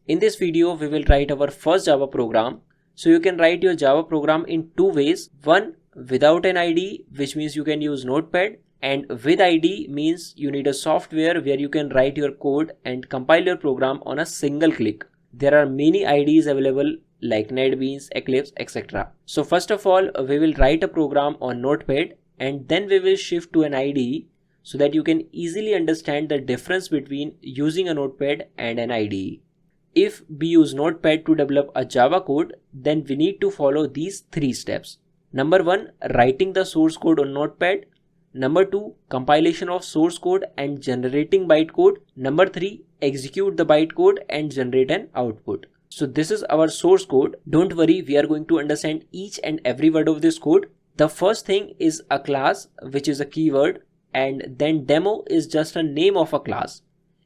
In this video, we will write our first Java program. So you can write your Java program in two ways. One, without an IDE, which means you can use Notepad, and with IDE means you need a software where you can write your code and compile your program on a single click. There are many IDEs available like NetBeans, Eclipse, etc. So first of all, we will write a program on Notepad and then we will shift to an IDE so that you can easily understand the difference between using a Notepad and an IDE. If we use Notepad to develop a Java code, then we need to follow these three steps. Number 1, writing the source code on Notepad. Number 2, compilation of source code and generating bytecode. Number 3, execute the bytecode and generate an output. So this is our source code. Don't worry, we are going to understand each and every word of this code. The first thing is a class, which is a keyword, and then demo is just a name of a class.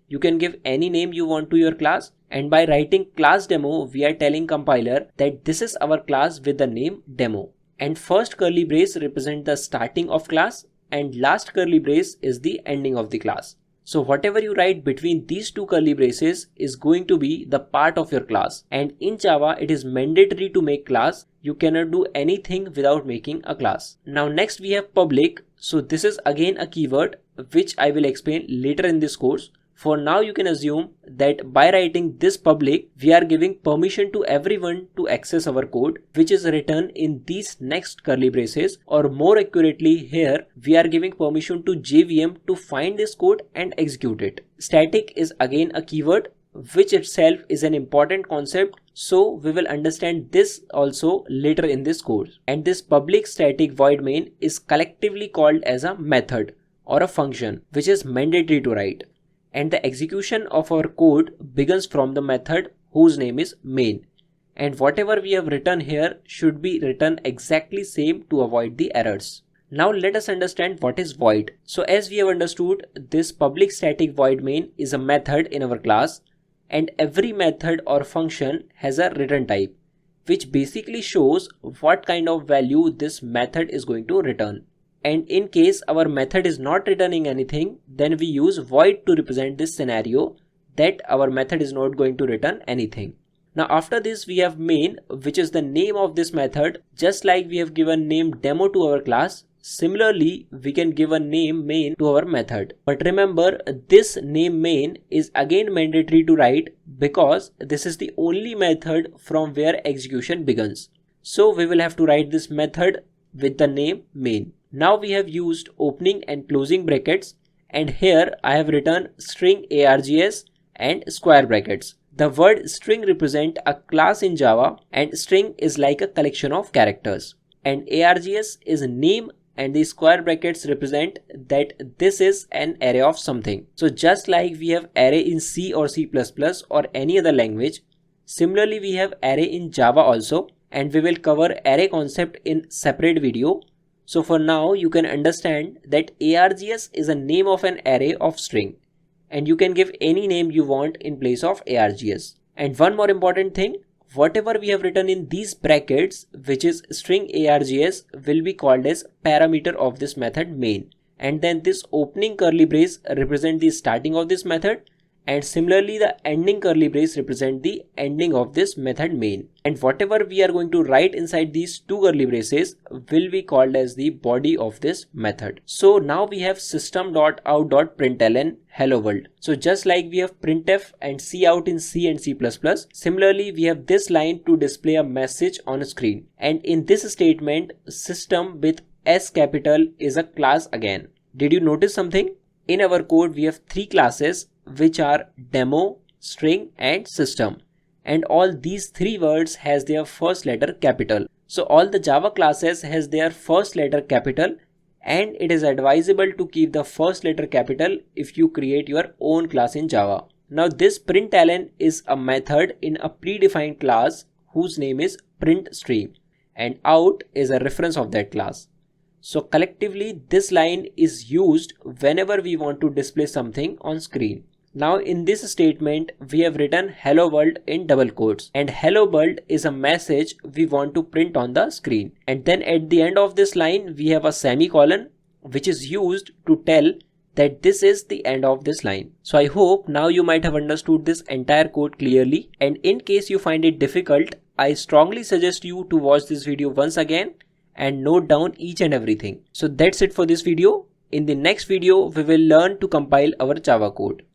You can give any name you want to your class, and by writing class demo, we are telling compiler that this is our class with the name demo. And first curly brace represent the starting of class and last curly brace is the ending of the class. So whatever you write between these two curly braces is going to be the part of your class. And in Java, it is mandatory to make class. You cannot do anything without making a class. Now next we have public. So this is again a keyword which I will explain later in this course. For now, you can assume that by writing this public, we are giving permission to everyone to access our code, which is written in these next curly braces, or more accurately here, we are giving permission to JVM to find this code and execute it. Static is again a keyword, which itself is an important concept. So we will understand this also later in this course. And this public static void main is collectively called as a method or a function, which is mandatory to write. And the execution of our code begins from the method whose name is main. And whatever we have written here should be written exactly same to avoid the errors. Now let us understand what is void. So as we have understood, this public static void main is a method in our class, and every method or function has a return type, which basically shows what kind of value this method is going to return. And in case our method is not returning anything, then we use void to represent this scenario that our method is not going to return anything. Now after this we have main, which is the name of this method. Just like we have given name demo to our class, similarly we can give a name main to our method. But remember, this name main is again mandatory to write because this is the only method from where execution begins. So we will have to write this method with the name main. Now we have used opening and closing brackets, and here I have written string args and square brackets. The word string represent a class in Java, and string is like a collection of characters. And args is name, and the square brackets represent that this is an array of something. So just like we have array in C or C++ or any other language, similarly we have array in Java also, and we will cover array concept in separate video. So for now, you can understand that args is a name of an array of string, and you can give any name you want in place of args. And one more important thing, whatever we have written in these brackets, which is string args, will be called as parameter of this method main. And then this opening curly brace represent the starting of this method, and similarly the ending curly brace represent the ending of this method main. And whatever we are going to write inside these two curly braces will be called as the body of this method. So now we have system.out.println hello world. So just like we have printf and cout in C and C++, similarly we have this line to display a message on a screen. And in this statement, system with S capital is a class again. Did you notice something? In our code we have three classes, which are demo, string and system, and all these three words has their first letter capital. So all the Java classes has their first letter capital, and it is advisable to keep the first letter capital if you create your own class in Java. Now this println is a method in a predefined class whose name is printstream, and out is a reference of that class. So collectively this line is used whenever we want to display something on screen. Now in this statement, we have written hello world in double quotes, and hello world is a message we want to print on the screen. And then at the end of this line, we have a semicolon which is used to tell that this is the end of this line. So I hope now you might have understood this entire code clearly, and in case you find it difficult, I strongly suggest you to watch this video once again and note down each and everything. So that's it for this video. In the next video, we will learn to compile our Java code.